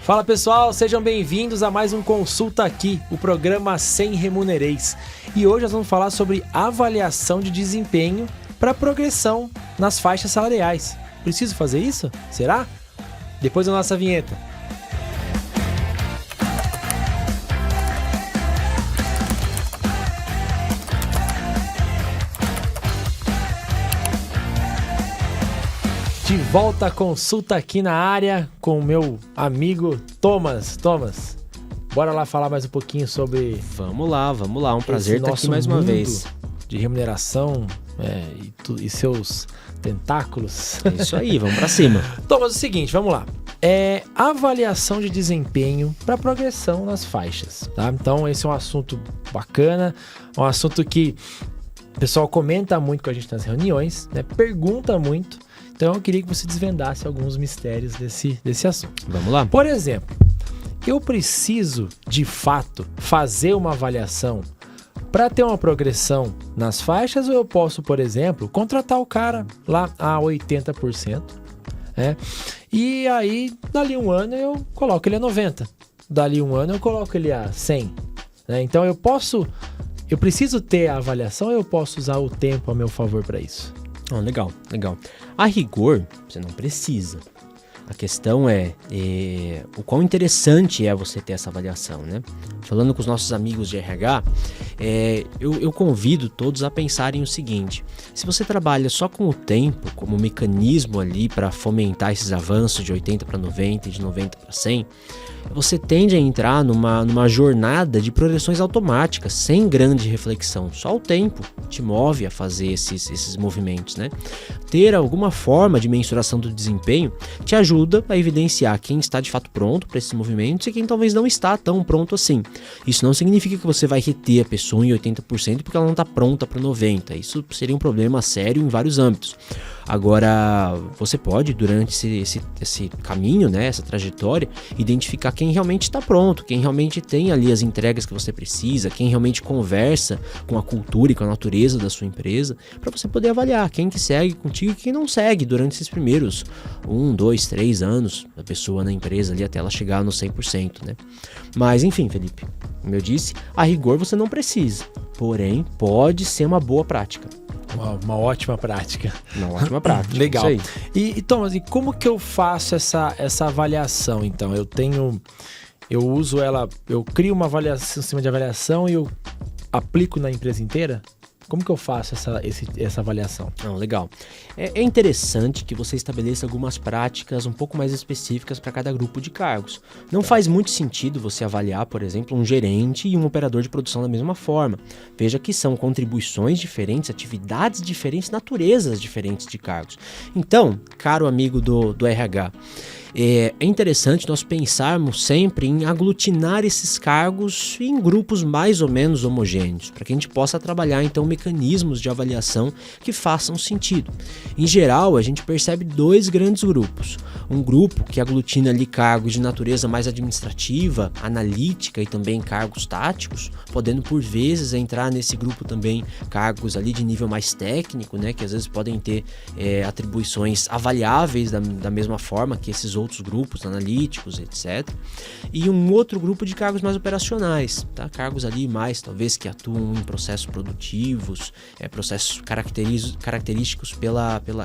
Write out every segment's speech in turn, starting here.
Fala pessoal, sejam bem-vindos a mais um Consulta Aqui, o programa Sem Remunereis. E hoje nós vamos falar sobre avaliação de desempenho para progressão nas faixas salariais. Preciso fazer isso? Será? Depois da nossa vinheta. De volta à Consulta Aqui na área com o meu amigo Thomas. Thomas, bora lá falar mais um pouquinho sobre... Vamos lá, um prazer estar aqui mais uma vez. De remuneração e seus tentáculos. É isso aí, vamos pra cima. Thomas, é o seguinte, vamos lá. Avaliação de desempenho para progressão nas faixas, tá? Então esse é um assunto bacana, um assunto que o pessoal comenta muito com a gente nas reuniões, né? Pergunta muito. Então eu queria que você desvendasse alguns mistérios desse assunto. Vamos lá. Por exemplo, eu preciso, de fato, fazer uma avaliação para ter uma progressão nas faixas, ou eu posso, por exemplo, contratar o cara lá a 80%, né? E aí, dali um ano, eu coloco ele a 90%. Dali um ano, eu coloco ele a 100%. Né? Então eu preciso ter a avaliação, ou eu posso usar o tempo a meu favor para isso? Legal. A rigor, você não precisa. A questão é o quão interessante é você ter essa avaliação, né? Falando com os nossos amigos de RH, eu convido todos a pensarem o seguinte: se você trabalha só com o tempo como mecanismo ali para fomentar esses avanços de 80 para 90 e de 90 para 100, você tende a entrar numa jornada de progressões automáticas, sem grande reflexão. Só o tempo te move a fazer esses movimentos, né? Ter alguma forma de mensuração do desempenho te ajuda a evidenciar quem está de fato pronto para esses movimentos e quem talvez não está tão pronto assim. Isso não significa que você vai reter a pessoa em 80% porque ela não está pronta para 90%. Isso seria um problema sério em vários âmbitos. Agora, você pode, durante esse caminho, né, essa trajetória, identificar quem realmente está pronto, quem realmente tem ali as entregas que você precisa, quem realmente conversa com a cultura e com a natureza da sua empresa, para você poder avaliar quem que segue contigo e quem não segue durante esses primeiros 1, 2, 3 anos da pessoa na empresa ali até ela chegar no 100%, né? Mas enfim, Felipe, como eu disse, a rigor você não precisa, porém pode ser uma boa prática. Uma ótima prática. Uma ótima prática. Legal. Isso aí. E Thomas, e como que eu faço essa avaliação, então? Eu uso ela, eu crio uma avaliação, um sistema de avaliação e eu aplico na empresa inteira? Como que eu faço essa avaliação? Legal. É interessante que você estabeleça algumas práticas um pouco mais específicas para cada grupo de cargos. Não faz muito sentido você avaliar, por exemplo, um gerente e um operador de produção da mesma forma. Veja que são contribuições diferentes, atividades diferentes, naturezas diferentes de cargos. Então, caro amigo do RH, é interessante nós pensarmos sempre em aglutinar esses cargos em grupos mais ou menos homogêneos, para que a gente possa trabalhar então mecanismos de avaliação que façam sentido. Em geral, a gente percebe dois grandes grupos. Um grupo que aglutina ali cargos de natureza mais administrativa, analítica e também cargos táticos, podendo por vezes entrar nesse grupo também cargos ali de nível mais técnico, né, que às vezes podem ter atribuições avaliáveis da mesma forma que esses outros grupos analíticos, etc. E um outro grupo de cargos mais operacionais, tá? Cargos ali mais talvez que atuam em processos produtivos, processos característicos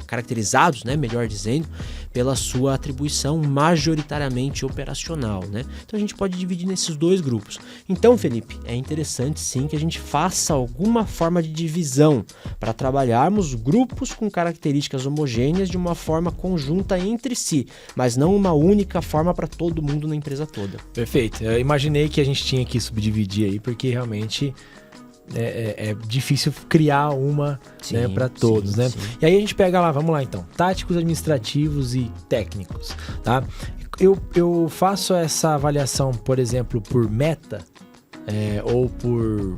caracterizados, né, melhor dizendo, pela sua atribuição majoritariamente operacional, né? Então a gente pode dividir nesses dois grupos. Então, Felipe, é interessante sim que a gente faça alguma forma de divisão para trabalharmos grupos com características homogêneas de uma forma conjunta entre si, mas não uma única forma para todo mundo na empresa toda. Perfeito. Eu imaginei que a gente tinha que subdividir aí, porque realmente é difícil criar uma, né, para todos, sim, né? Sim. E aí a gente pega lá, vamos lá então, táticos, administrativos e técnicos, tá? Eu faço essa avaliação, por exemplo, por meta ou por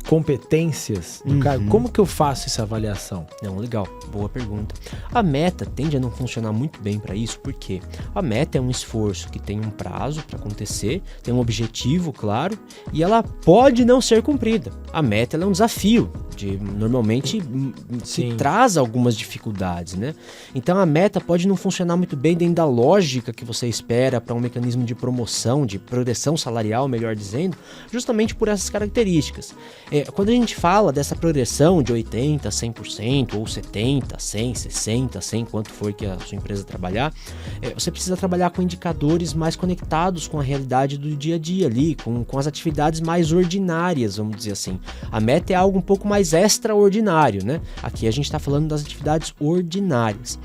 competências do cargo, como que eu faço essa avaliação? Não, legal, boa pergunta. A meta tende a não funcionar muito bem para isso, porque a meta é um esforço que tem um prazo para acontecer, tem um objetivo, claro, e ela pode não ser cumprida. A meta ela é um desafio, normalmente se traz algumas dificuldades, né? Então a meta pode não funcionar muito bem dentro da lógica que você espera para um mecanismo de promoção, de progressão salarial, melhor dizendo, justamente por essas características. Quando a gente fala dessa progressão de 80%, 100%, ou 70%, 100%, 60%, 100%, quanto for que a sua empresa trabalhar, você precisa trabalhar com indicadores mais conectados com a realidade do dia a dia ali, com as atividades mais ordinárias, vamos dizer assim. A meta é algo um pouco mais extraordinário, né? Aqui a gente está falando das atividades ordinárias.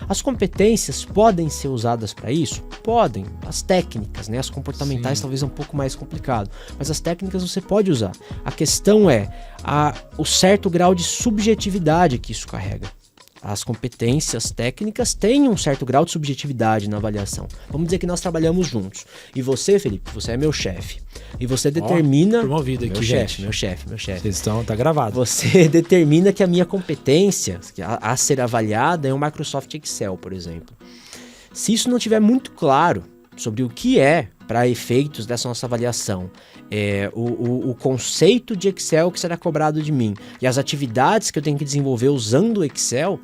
As competências podem ser usadas para isso? Podem. As técnicas, né? As comportamentais talvez é um pouco mais complicado, mas as técnicas você pode usar. A questão é o certo grau de subjetividade que isso carrega. As competências técnicas têm um certo grau de subjetividade na avaliação. Vamos dizer que nós trabalhamos juntos. E você, Felipe, você é meu chefe. E você determina... promovido aqui, gente. Meu chefe. Vocês estão, tá gravado. Você determina que a minha competência a ser avaliada é um Microsoft Excel, por exemplo. Se isso não estiver muito claro sobre o que é, para efeitos dessa nossa avaliação, o conceito de Excel que será cobrado de mim e as atividades que eu tenho que desenvolver usando o Excel,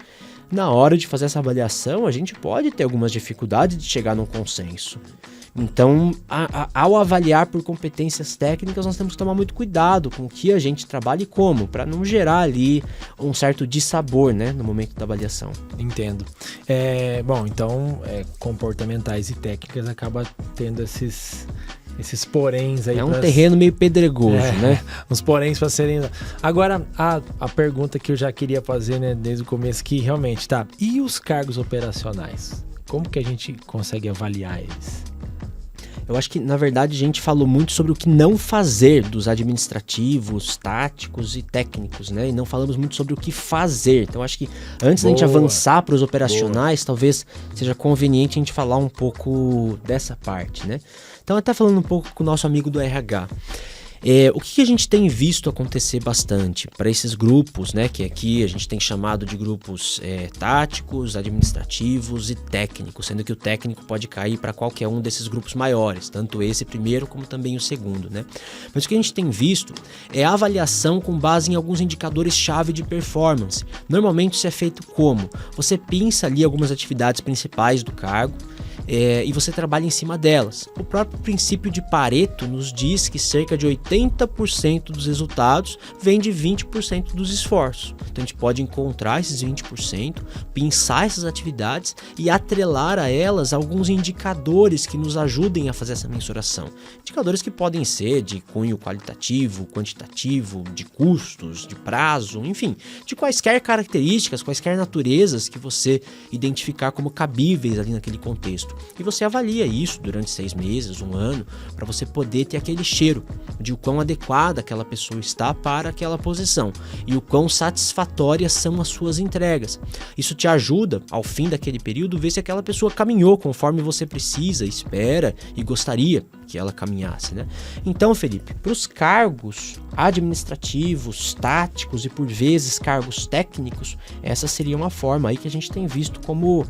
na hora de fazer essa avaliação, a gente pode ter algumas dificuldades de chegar num consenso. Então, ao avaliar por competências técnicas, nós temos que tomar muito cuidado com o que a gente trabalha e como, para não gerar ali um certo dissabor, né, no momento da avaliação. Entendo. Bom, então, comportamentais e técnicas acaba tendo esses poréns aí. É um terreno meio pedregoso, né? Uns poréns para serem... Agora, a pergunta que eu já queria fazer, né, desde o começo, que realmente, tá, e os cargos operacionais? Como que a gente consegue avaliar eles? Eu acho que, na verdade, a gente falou muito sobre o que não fazer dos administrativos, táticos e técnicos, né? E não falamos muito sobre o que fazer. Então, acho que antes da gente avançar para os operacionais, talvez seja conveniente a gente falar um pouco dessa parte, né? Então, até falando um pouco com o nosso amigo do RH. O que a gente tem visto acontecer bastante para esses grupos, né, que aqui a gente tem chamado de grupos táticos, administrativos e técnicos, sendo que o técnico pode cair para qualquer um desses grupos maiores, tanto esse primeiro como também o segundo, né? Mas o que a gente tem visto é a avaliação com base em alguns indicadores-chave de performance. Normalmente isso é feito como? Você pinça ali algumas atividades principais do cargo, e você trabalha em cima delas. O próprio princípio de Pareto nos diz que cerca de 80% dos resultados vem de 20% dos esforços. Então a gente pode encontrar esses 20%, pensar essas atividades e atrelar a elas alguns indicadores que nos ajudem a fazer essa mensuração. Indicadores que podem ser de cunho qualitativo, quantitativo, de custos, de prazo, enfim, de quaisquer características, quaisquer naturezas que você identificar como cabíveis ali naquele contexto. E você avalia isso durante 6 meses, 1 ano, para você poder ter aquele cheiro de o quão adequada aquela pessoa está para aquela posição e o quão satisfatórias são as suas entregas. Isso te ajuda, ao fim daquele período, ver se aquela pessoa caminhou conforme você precisa, espera e gostaria que ela caminhasse, né? Então, Felipe, para os cargos administrativos, táticos e por vezes cargos técnicos, essa seria uma forma aí que a gente tem visto como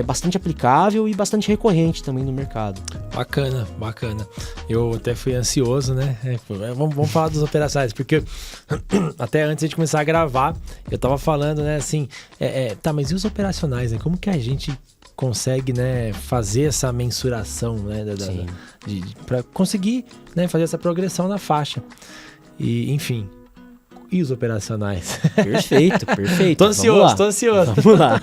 bastante aplicável e bastante recorrente também no mercado. Bacana. Eu até fui ansioso, né? Vamos falar dos operacionais, porque até antes de começar a gravar, eu tava falando, né, assim, tá, mas e os operacionais, né? Como que a gente consegue, né, fazer essa mensuração, né, para conseguir, né, fazer essa progressão na faixa. E, enfim, e os operacionais? Perfeito. Tô ansioso. Vamos lá.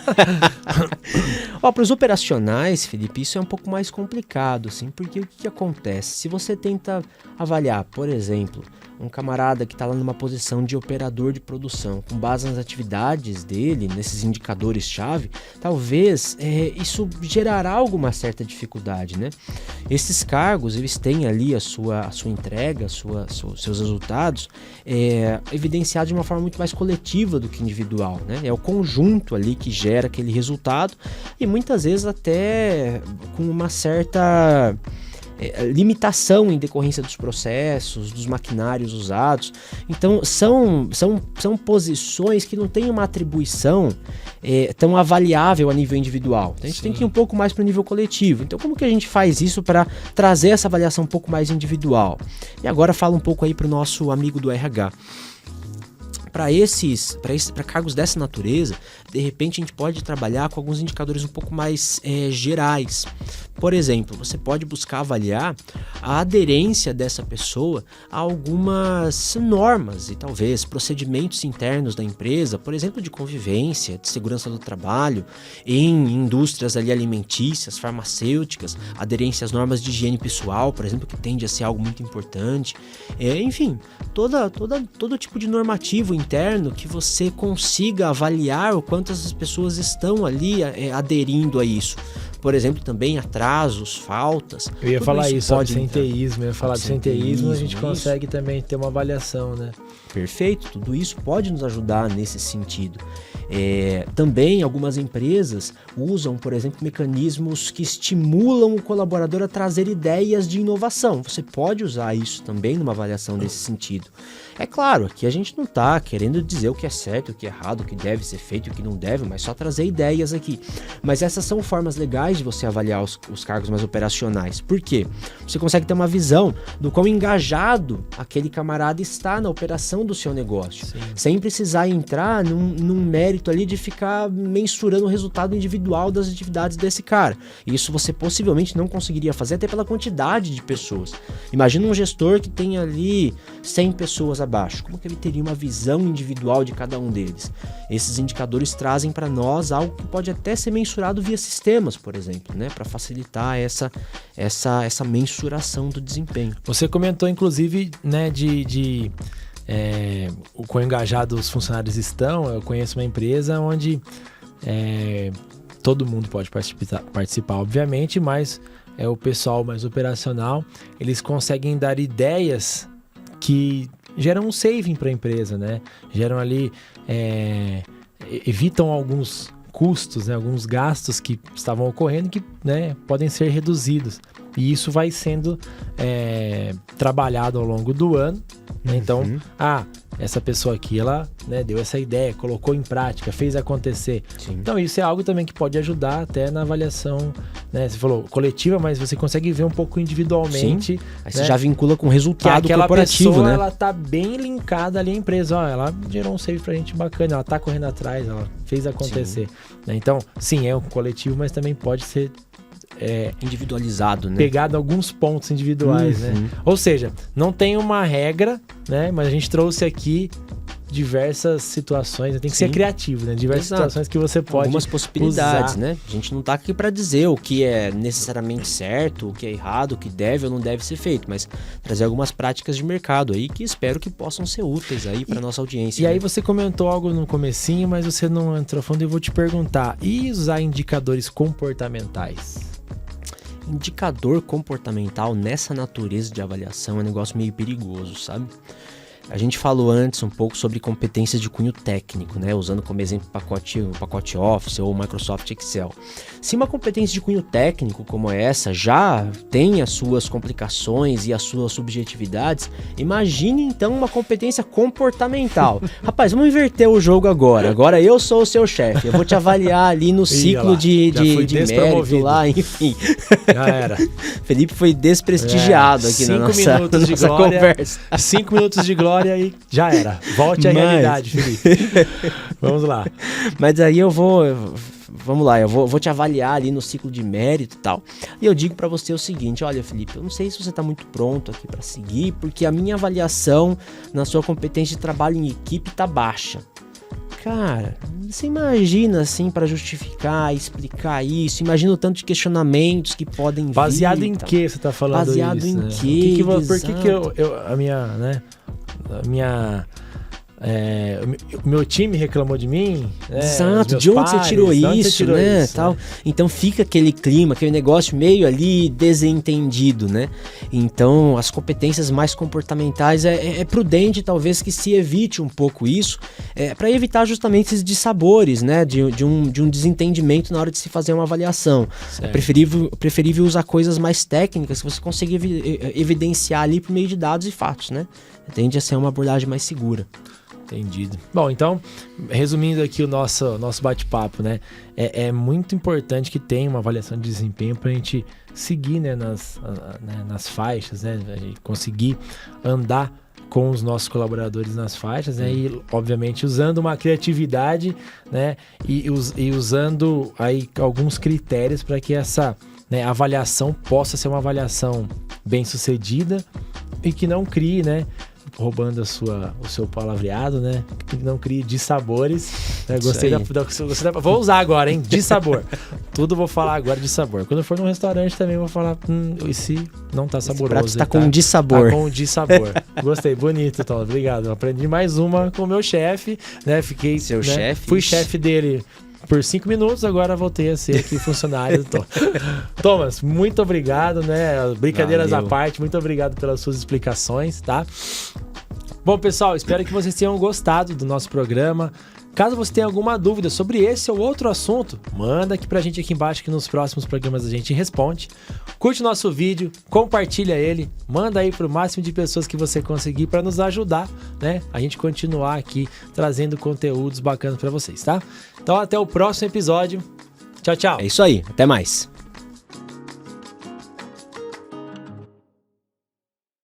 Para os operacionais, Felipe, isso é um pouco mais complicado, assim, porque o que acontece? Se você tenta avaliar, por exemplo, um camarada que está lá numa posição de operador de produção, com base nas atividades dele, nesses indicadores-chave, talvez isso gerará alguma certa dificuldade, né? Esses cargos, eles têm ali a sua entrega, seus resultados evidenciados de uma forma muito mais coletiva do que individual, né? É o conjunto ali que gera aquele resultado e muitas vezes até com uma certa limitação em decorrência dos processos, dos maquinários usados. Então, são posições que não têm uma atribuição tão avaliável a nível individual. Então, a gente tem que ir um pouco mais para o nível coletivo. Então, como que a gente faz isso para trazer essa avaliação um pouco mais individual? E agora fala um pouco aí para o nosso amigo do RH. Para cargos dessa natureza, de repente a gente pode trabalhar com alguns indicadores um pouco mais gerais. Por exemplo, você pode buscar avaliar a aderência dessa pessoa a algumas normas e talvez procedimentos internos da empresa, por exemplo, de convivência, de segurança do trabalho, em indústrias ali alimentícias, farmacêuticas, aderência às normas de higiene pessoal, por exemplo, que tende a ser algo muito importante. Enfim, todo tipo de normativo interno que você consiga avaliar o quanto as pessoas estão ali aderindo a isso. Por exemplo, também atrasos, faltas. Eu ia falar isso, absenteísmo. Eu ia falar absenteísmo, a gente consegue também ter uma avaliação, né? Perfeito, tudo isso pode nos ajudar nesse sentido. Também algumas empresas usam, por exemplo, mecanismos que estimulam o colaborador a trazer ideias de inovação. Você pode usar isso também numa avaliação desse sentido. É claro, aqui a gente não está querendo dizer o que é certo, o que é errado, o que deve ser feito e o que não deve, mas só trazer ideias aqui. Mas essas são formas legais de você avaliar os cargos mais operacionais. Por quê? Você consegue ter uma visão do quão engajado aquele camarada está na operação do seu negócio. Sim. Sem precisar entrar num mérito ali de ficar mensurando o resultado individual das atividades desse cara. Isso você possivelmente não conseguiria fazer até pela quantidade de pessoas. Imagina um gestor que tem ali 100 pessoas abaixo. Como que ele teria uma visão individual de cada um deles? Esses indicadores trazem para nós algo que pode até ser mensurado via sistemas, por exemplo, né? Para facilitar essa mensuração do desempenho. Você comentou, inclusive, né, o quão engajado os funcionários estão. Eu conheço uma empresa onde todo mundo pode participar, obviamente, mas o pessoal mais operacional, eles conseguem dar ideias que geram um saving para a empresa, né? Geram ali, evitam alguns custos, né? Alguns gastos que estavam ocorrendo que, né, podem ser reduzidos. E isso vai sendo trabalhado ao longo do ano, né? Então, essa pessoa aqui, ela, né, deu essa ideia, colocou em prática, fez acontecer. Sim. Então, isso é algo também que pode ajudar até na avaliação, né? Você falou coletiva, mas você consegue ver um pouco individualmente. Sim. Aí, né, você já vincula com o resultado corporativo, pessoa, né? Ela tá bem linkada ali à empresa. Ó, ela gerou um save pra gente bacana, ela tá correndo atrás, ela fez acontecer. Né? Então, sim, é um coletivo, mas também pode ser individualizado, né? Pegado alguns pontos individuais, né? Ou seja, não tem uma regra, né? Mas a gente trouxe aqui diversas situações, tem que ser criativo, né? Diversas situações que você pode algumas possibilidades, usar. Né? A gente não tá aqui para dizer o que é necessariamente certo, o que é errado, o que deve ou não deve ser feito, mas trazer algumas práticas de mercado aí que espero que possam ser úteis aí para nossa audiência. E aí você comentou algo no comecinho, mas você não entrou a fundo e eu vou te perguntar, e usar indicadores comportamentais? Indicador comportamental nessa natureza de avaliação é um negócio meio perigoso, sabe? A gente falou antes um pouco sobre competências de cunho técnico, né? Usando como exemplo o pacote Office ou o Microsoft Excel. Se uma competência de cunho técnico como essa já tem as suas complicações e as suas subjetividades, imagine então uma competência comportamental. Rapaz, vamos inverter o jogo agora. Agora eu sou o seu chefe. Eu vou te avaliar ali no ciclo de mérito lá, enfim. Já era. Felipe foi desprestigiado aqui na nossa conversa. 5 minutos de glória e já era. Volte à realidade, Felipe. Vamos lá. Mas aí eu vou te avaliar ali no ciclo de mérito e tal. E eu digo pra você o seguinte, olha, Felipe, eu não sei se você tá muito pronto aqui pra seguir, porque a minha avaliação na sua competência de trabalho em equipe tá baixa. Cara, você imagina assim pra justificar, explicar isso, imagina o tanto de questionamentos que podem vir. Baseado em que você tá falando isso? Baseado em quê? Por que a minha, né? o meu time reclamou de mim. Exato, de onde você tirou isso, né? Tal. Então fica aquele clima, aquele negócio meio ali desentendido, né? Então as competências mais comportamentais é prudente talvez que se evite um pouco isso, para evitar justamente esses dissabores, né? De um desentendimento na hora de se fazer uma avaliação. Certo. É preferível usar coisas mais técnicas que você consiga evidenciar ali por meio de dados e fatos, né? Tende a ser uma abordagem mais segura. Entendido. Bom, então, resumindo aqui o nosso bate-papo, né? É muito importante que tenha uma avaliação de desempenho para a gente seguir, né, nas faixas, né? A gente conseguir andar com os nossos colaboradores nas faixas, né? E, obviamente, usando uma criatividade, né? E usando aí alguns critérios para que essa, né, avaliação possa ser uma avaliação bem-sucedida e que não crie, né? Roubando o seu palavreado, né? Que não crie dissabores. Né? Gostei da... Vou usar agora, hein? Dissabor. Tudo vou falar agora de sabor. Quando eu for num restaurante também vou falar, esse não tá saboroso. Esse prato tá com dissabor. Tá com dissabor. Gostei, bonito, Tom. Obrigado. Eu aprendi mais uma com o meu chefe, né? Fiquei... Seu chefe? Fui chefe dele por 5 minutos, agora voltei a ser aqui funcionário do Tom. Thomas, muito obrigado, né? Brincadeiras à parte, muito obrigado pelas suas explicações, tá? Bom, pessoal, espero que vocês tenham gostado do nosso programa. Caso você tenha alguma dúvida sobre esse ou outro assunto, manda aqui pra gente aqui embaixo que nos próximos programas a gente responde. Curte o nosso vídeo, compartilha ele, manda aí pro máximo de pessoas que você conseguir para nos ajudar, né? A gente continuar aqui trazendo conteúdos bacanas para vocês, tá? Então até o próximo episódio. Tchau, tchau. É isso aí, até mais.